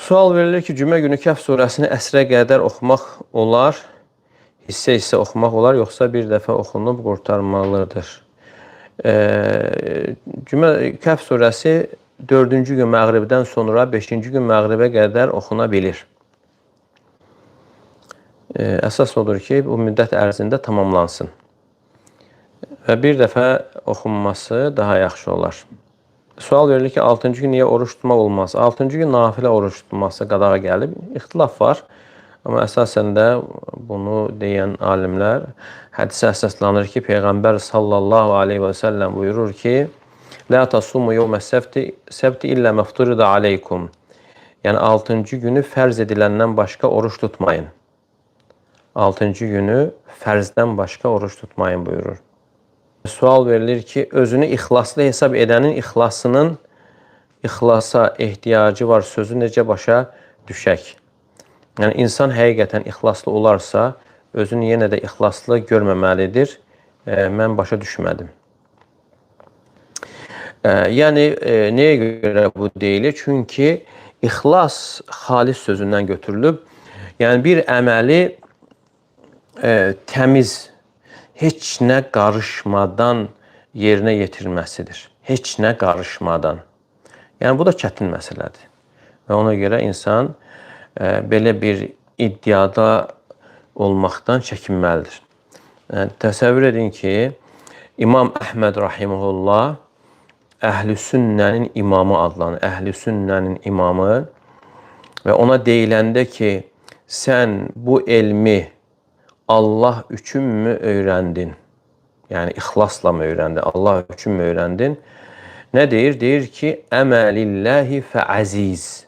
Sual verilir ki, cümə günü Kəhf surəsini əsrə qədər oxumaq olar, hissə-hissə oxumaq olar, yoxsa bir dəfə oxunub qurtarmalıdır. Kəhf surəsi 4-cü gün məğribdən sonra 5-ci gün məğribə qədər oxuna bilir. Əsas odur ki, bu müddət ərzində tamamlansın və bir dəfə oxunması daha yaxşı olar. Sual verilir ki, 6-cı gün niyə oruç tutmaq olmaz? 6-cı gün nafilə oruç tutması qadağa gəlib. İxtilaf var. Amma əsasən də bunu deyən alimlər hədisə əsaslanır ki, Peyğəmbər sallallahu aleyhi və səlləm buyurur ki, Lə tasumu yevmə səbti illə məfturidə aleykum. Yəni, 6-cı günü fərz ediləndən başqa oruç tutmayın. 6-cı günü fərzdən başqa oruç tutmayın buyurur. Sual verilir ki, özünü ixlaslı hesab edənin ixlasa ehtiyacı var sözü necə başa düşək? Yəni, insan həqiqətən ixlaslı olarsa, özünü yenə də ixlaslı görməməlidir. Mən başa düşmədim. Yəni, nəyə görə bu deyilir? Çünki ixlas xalis sözündən götürülüb. Yəni, bir əməli təmiz, heç nə qarışmadan yerinə yetirməsidir. Heç nə qarışmadan. Yəni, bu da çətin məsələdir. Və ona görə insan belə bir iddiada olmaqdan çəkinməlidir. Təsəvvür edin ki, İmam Əhməd rahimehullah Əhl-i Sünnənin imamı adlanır. Əhl-i Sünnənin imamı və ona deyiləndə ki, sən bu elmi Allah üçünmü öyrəndin? Yəni, ixlasla mı öyrəndin? Allah üçünmü öyrəndin? Nə deyir? Deyir ki, əməlilləhi fəəziz.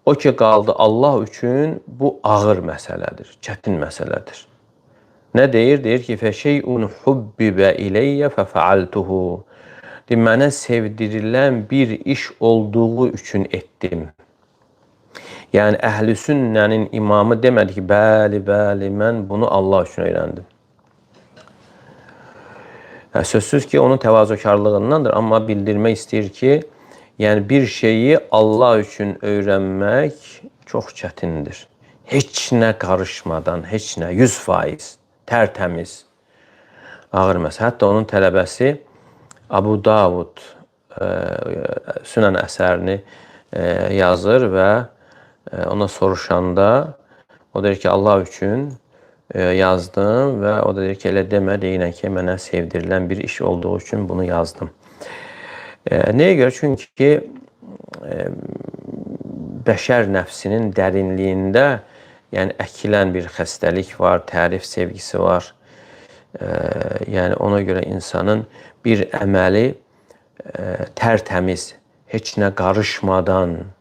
O ki, qaldı Allah üçün bu ağır məsələdir, çətin məsələdir. Nə deyir? Deyir ki, fəşeyun hubbibə iləyyə fəfəaltuhu. Deyir, mənə sevdirilən bir iş olduğu üçün etdim. Yəni, Əhl-i Sünnənin imamı demədi ki, bəli, mən bunu Allah üçün öyrəndim. Sözsüz ki, onun təvazökarlığındandır, amma bildirmək istəyir ki, yəni bir şeyi Allah üçün öyrənmək çox çətindir. Heç nə qarışmadan, heç nə, 100%, tərtəmiz, ağır məsələ. Hətta onun tələbəsi Abu Davud Sünən əsərini yazır və ona soruşanda o deyir ki, Allah üçün yazdım və o da deyir ki, elə demə, deyinən ki, mənə sevdirilən bir iş olduğu üçün bunu yazdım. Nəyə görə? Çünki bəşər nəfsinin dərinliyində yəni əkilən bir xəstəlik var, tərif sevgisi var. Yəni ona görə insanın bir əməli tərtəmiz, heç nə qarışmadan,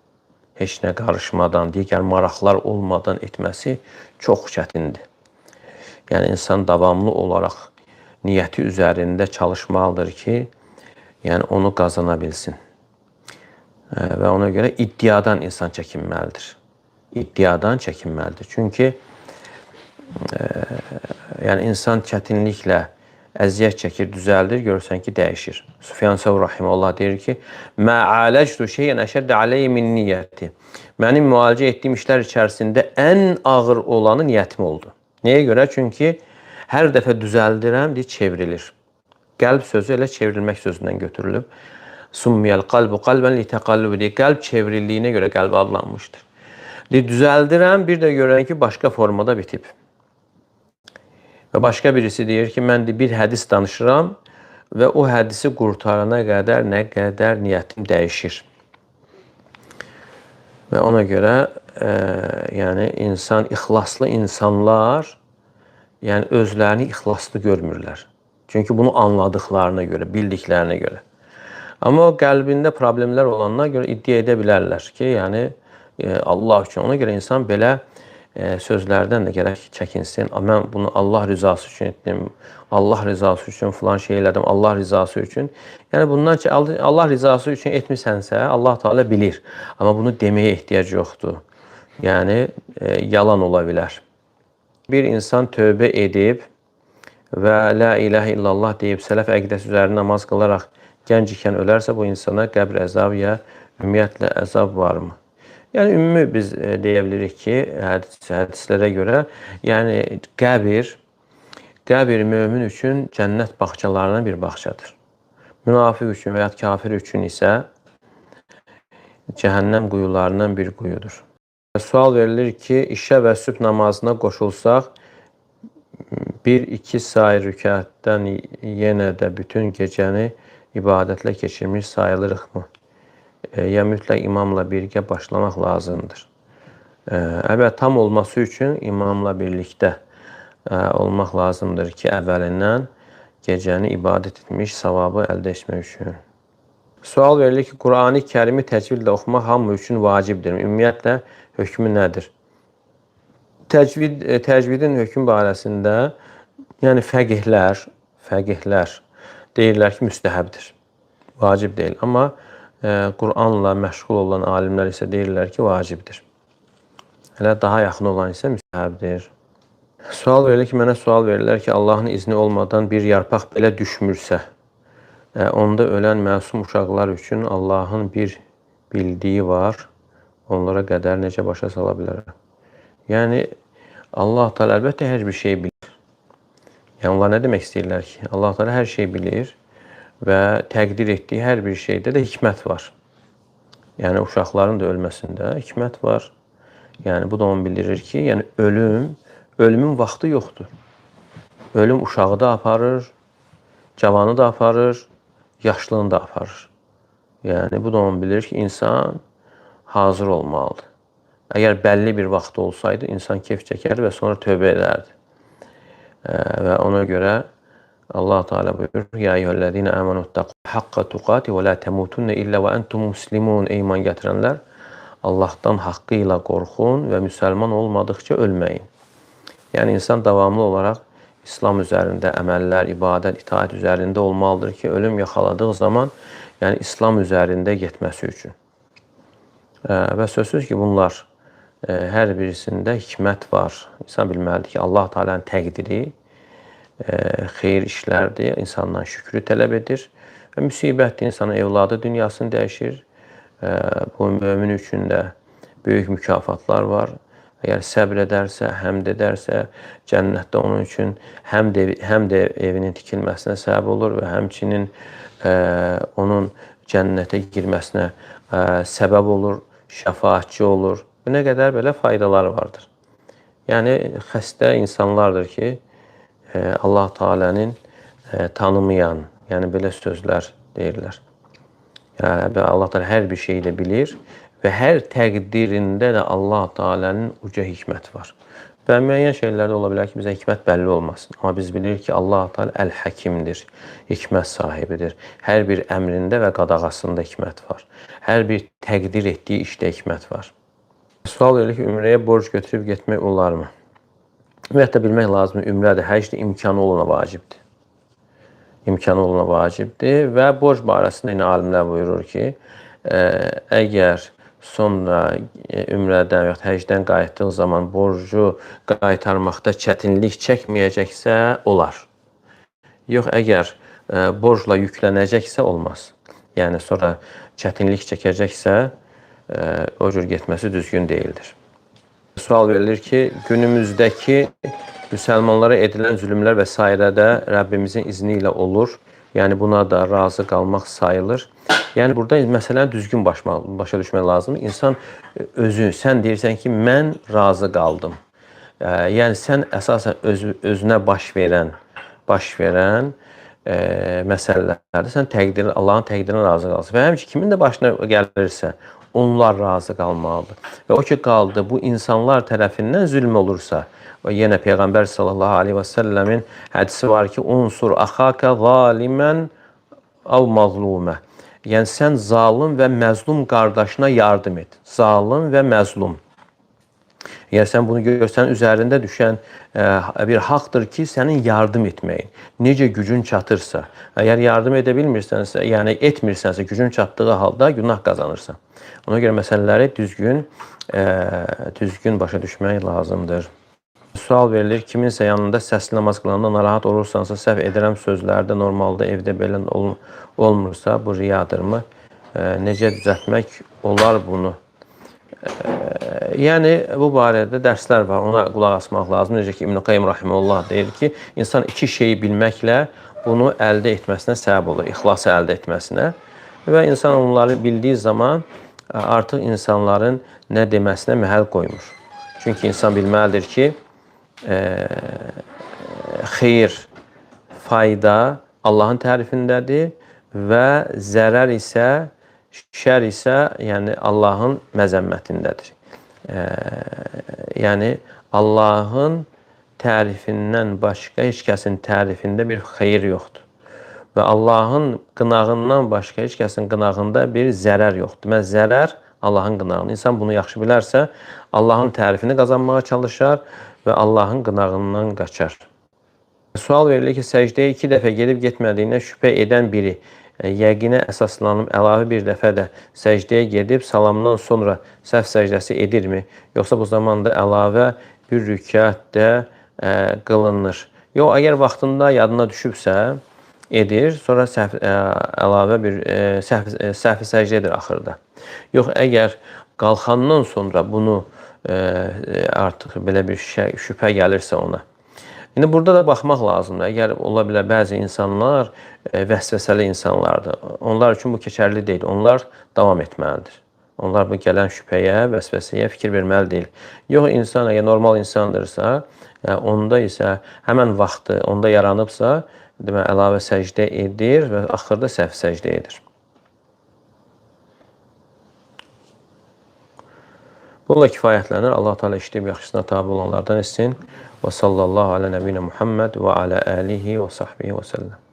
digər maraqlar olmadan etməsi çox çətindir. Yəni, insan davamlı olaraq niyyəti üzərində çalışmalıdır ki, yəni onu qazana bilsin. Və ona görə iddiadan insan çəkinməlidir. Çünki yəni insan çətinliklə əziyyət çəkir, düzəldir, görürsən ki, dəyişir. Süfyan Səvri rahimehullah deyir ki, Mə aləctu şeyən əşəddə aleyhi min niyyəti. Mənim müalicə etdiyim işlər içərisində ən ağır olanı niyyətim oldu. Nəyə görə? Çünki hər dəfə düzəldirəm, deyir, çevrilir. Qəlb sözü elə çevrilmək sözündən götürülüb. Summiyəl qalbu qalbən litəqallubi deyir, qəlb çevrildiyinə görə qəlb adlanmışdır. Deyir, düzəldirəm, bir də görən ki, başqa formada bitib. Və başqa birisi deyir ki, mən bir hədis danışıram və o hədisi qurtarana qədər nə qədər niyyətim dəyişir. Və ona görə yəni ixlaslı insanlar yəni özlərini ixlaslı görmürlər. Çünki bunu anladıqlarına görə, bildiklərinə görə. Amma qəlbində problemlər olanlara görə iddia edə bilərlər ki, yəni Allah üçün. Ona görə insan belə sözlərdən də gərək çəkinsin. Mən bunu Allah rızası üçün etdim, Allah rızası üçün filan şey elədim, Allah rızası üçün. Yəni bundan ki, Allah rızası üçün etmisənsə, Allah Teala bilir. Amma bunu deməyə ehtiyac yoxdur. Yəni yalan ola bilər. Bir insan tövbə edib və la ilahə illallah deyib sələf əqidəsi üzərində namaz qılaraq gənc ikən ölərsə, bu insana qəbr əzabı ya ümumiyyətlə əzab varmı? Yəni ümumi biz deyə bilirik ki, hədislərə görə, yəni qəbir mömin üçün cənnət bağçalarından bir bağçadır. Münafiq üçün və ya kafir üçün isə cəhənnəm quyularından bir quyudur. Sual verilir ki, işə və sübh namazına qoşulsaq, 1-2 sayı rükətdən yenə də bütün gecəni ibadətlə keçirmiş sayılırıqmı? Ya mütləq imamla birgə başlamaq lazımdır. Əlbəttə, tam olması üçün imamla birlikdə olmaq lazımdır ki, əvvəlindən gecəni ibadət etmiş savabı əldə etmək üçün. Sual verilir ki, Qur'an-ı Kərimi təcvidlə oxumaq hamı üçün vacibdir. Ümumiyyətlə, hökmü nədir? Təcvidin hökm barəsində, yəni fəqihlər deyirlər ki, müstəhəbdir, vacib deyil. Amma Qur'anla məşğul olan alimlər isə deyirlər ki, vacibdir. Hələ daha yaxın olan isə müstəhəbdir. Sual verilir ki, mənə sual verirlər ki, Allahın izni olmadan bir yarpaq belə düşmürsə, onda ölən məsum uşaqlar üçün Allahın bir bildiyi var, onlara qədər necə başa sala bilərəm? Yəni, Allah Teala əlbəttə hər bir şey bilir. Yəni, onlar nə demək istəyirlər ki? Allah Teala hər şey bilir və təqdir etdiyi hər bir şeydə də hikmət var. Yəni, uşaqların da ölməsində hikmət var. Yəni, bu da onu bildirir ki, yəni, ölümün vaxtı yoxdur. Ölüm uşağı da aparır, cavanı da aparır, yaşlını da aparır. Yəni, bu da onu bildirir ki, insan hazır olmalıdır. Əgər bəlli bir vaxt olsaydı, insan keyf çəkərdi və sonra tövbə edərdi. Və ona görə Allah Teala buyurur: "Ya eyyuhellezine amenuttaqu haqqa tuqati və la temutunne illa və entum muslimun." Ey iman gətirənlər, Allahdan haqqı ilə qorxun və müsəlman olmadıqca ölməyin. Yəni insan davamlı olaraq İslam üzərində əməllər, ibadət, itaat üzərində olmalıdır ki, ölüm yaxaladığı zaman, yəni İslam üzərində getməsi üçün. Və sözsüz ki, bunlar hər birisində hikmət var. İnsan bilməlidir ki, Allah Teala'nın təqdiri xeyir işlərdir, insandan şükrü tələb edir və müsibətdir, insanın evladı dünyasını dəyişir. Bu mömin üçün də böyük mükafatlar var. Əgər səbr edərsə, həmd edərsə, cənnətdə onun üçün həm də evinin tikilməsinə səbəb olur və həmçinin onun cənnətə girməsinə səbəb olur, şəfaatçi olur. Bu nə qədər belə faydaları vardır. Yəni, xəstə insanlardır ki, Allah Teala'nın tanımayan, yəni belə sözlər deyirlər. Yəni, Allah Teala hər bir şeyi də bilir və hər təqdirində də Allah Teala'nın uca hikmət var. Və müəyyən şeylərdə ola bilər ki, bizə hikmət bəlli olmasın. Amma biz bilirik ki, Allah Teala əl-həkimdir, hikmət sahibidir. Hər bir əmrində və qadağasında hikmət var. Hər bir təqdir etdiyi işdə hikmət var. Sual verilir ki, ümrəyə borc götürüb getmək olarmı? Ümumiyyətlə bilmək lazımdır, ümrədə həcdə imkanı olana vacibdir. İmkanı olana vacibdir və borc barəsində yine alimlər buyurur ki, əgər sonra ümrədən və həcdən qayıtdığı zaman borcu qaytarmaqda çətinlik çəkməyəcəksə, olar. Yox, əgər borcla yüklənəcəksə, olmaz. Yəni, sonra çətinlik çəkəcəksə, o cür getməsi düzgün deyildir. Sual verilir ki, günümüzdəki müsəlmanlara edilən zülmlər və s-də Rəbbimizin izni ilə olur. Yəni, buna da razı qalmaq sayılır. Yəni, burada məsələni düzgün başa düşmək lazımdır. İnsan özü, sən deyirsən ki, mən razı qaldım. Yəni, sən əsasən özünə baş verən məsələlərdə sən Allahın təqdirinə razı qalsın. Və həmçinin kimin də başına gəlirsə, onlar razı qalmalıdır. Və o ki, qaldı, bu insanlar tərəfindən zülm olursa, və yenə Peyğəmbər sallallahu aleyhi və səlləmin hədisi var ki, unsur axaka zalimən av mazlumə. Yəni, sən zalim və məzlum qardaşına yardım et. Zalim və məzlum. Yəni, sən bunu görsən, üzərində düşən bir haqdır ki, sənin yardım etməyin. Necə gücün çatırsa, əgər yardım edə bilmirsənsə, yəni etmirsənsə, gücün çatdığı halda günah qazanırsan. Ona görə məsələləri düzgün başa düşmək lazımdır. Sual verilir, kiminsə yanında səsli namaz qılanda narahat olursansa, səhv edirəm sözlərdə, normalda evdə belə olmursa, bu riyadırmı? Necə düzəltmək olar bunu? Yəni bu barədə dərslər var. Ona qulaq asmaq lazımdır. Necə ki İbn Qayyim rahimehullah deyir ki, insan iki şeyi bilməklə bunu əldə etməsinə səbəb olur, ixlası əldə etməsinə. Və insan onları bildiyi zaman artıq insanların nə deməsinə məhəl qoymur. Çünki insan bilməlidir ki, xeyir, fayda Allahın tərifindədir və zərər isə, şər isə, yəni Allahın məzəmmətindədir. Yəni Allahın tərifindən başqa heç kəsin tərifində bir xeyir yoxdur. Və Allahın qınağından başqa heç kəsin qınağında bir zərər yoxdur. Deməli, zərər Allahın qınağında. İnsan bunu yaxşı bilərsə, Allahın tərifini qazanmağa çalışar və Allahın qınağından qaçar. Sual verilir ki, səcdəyə 2 dəfə gedib getmədiyinə şübhə edən biri yəqinə əsaslanıb əlavə bir dəfə də səcdəyə gedib salamdan sonra səhv səcdəsi edirmi? Yoxsa bu zamanda əlavə bir rükət də qılınır? Yox, əgər vaxtında yadına düşübsə, edir, sonra əlavə bir səhv səcdə edir axırda. Yox, əgər qalxandan sonra bunu artıq belə bir şübhə gəlirsə ona. İndi burada da baxmaq lazımdır. Əgər ola bilər bəzi insanlar vəsvəsəli insanlardır. Onlar üçün bu keçərli deyil. Onlar davam etməlidir. Onlar bu gələn şübhəyə, vəsvəsəyə fikir verməli deyil. Yox, insan əgər normal insandırsa, onda isə həmən vaxtı onda yaranıbsa, demək, əlavə səcdə edir və axırda səhv səcdə edir. Bununla kifayətlənir. Allah Teala işləyib yaxşısına tabi olanlardan etsin. Və sallallahu alə nəbiyyə Muhammed və alə alihi və sahbihi və səlləm.